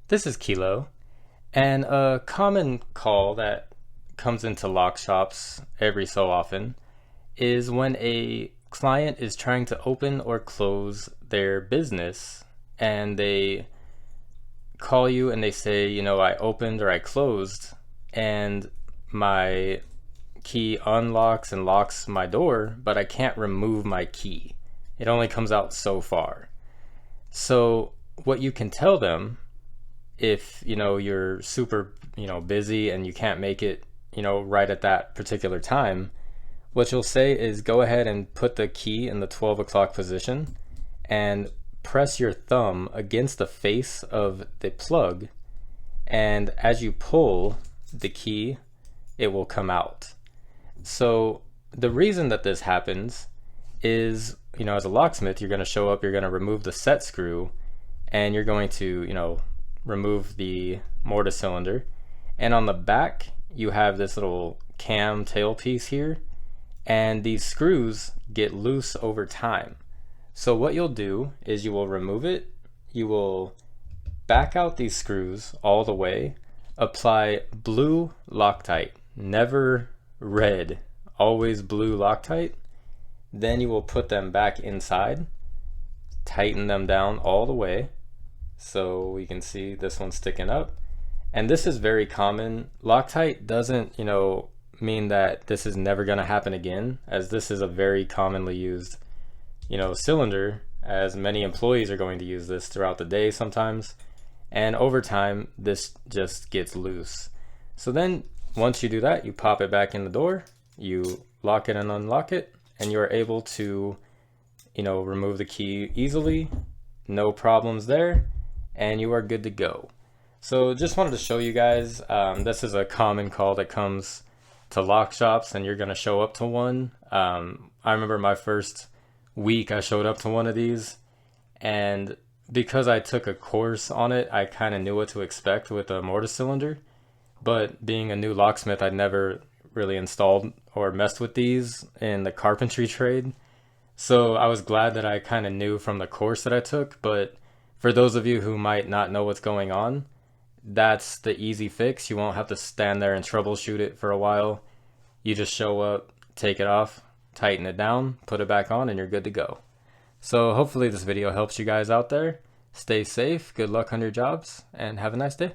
This is Kilo, and a common call that comes into lock shops every so often is when a client is trying to open or close their business and they call you and they say, I opened or I closed and my key unlocks and locks my door, but I can't remove my key. It only comes out so far. So, what you can tell them if you're super busy and you can't make it right at that particular time, what you'll say is go ahead and put the key in the 12 o'clock position and press your thumb against the face of the plug, and as you pull the key it will come out. So the reason that this happens is, as a locksmith, you're going to show up, you're going to remove the set screw, and you're going to remove the mortise cylinder, and on the back you have this little cam tailpiece here, and these screws get loose over time. So what you'll do is you will remove it, you will back out these screws all the way, apply blue Loctite, never red, always blue Loctite, then you will put them back inside, tighten them down all the way. So we can see this one sticking up. And this is very common. Loctite doesn't, mean that this is never going to happen again, as this is a very commonly used, cylinder, as many employees are going to use this throughout the day sometimes. And over time, this just gets loose. So then once you do that, you pop it back in the door, you lock it and unlock it, and you're able to, remove the key easily, no problems there, and you are good to go. So just wanted to show you guys, this is a common call that comes to lock shops, and you're going to show up to one. I remember my first week I showed up to one of these, and because I took a course on it, I kind of knew what to expect with a mortise cylinder. But being a new locksmith, I'd never really installed or messed with these in the carpentry trade. So I was glad that I kind of knew from the course that I took. But for those of you who might not know what's going on, that's the easy fix. You won't have to stand there and troubleshoot it for a while. You just show up, take it off, tighten it down, put it back on, and you're good to go. So hopefully this video helps you guys out there. Stay safe, good luck on your jobs, and have a nice day.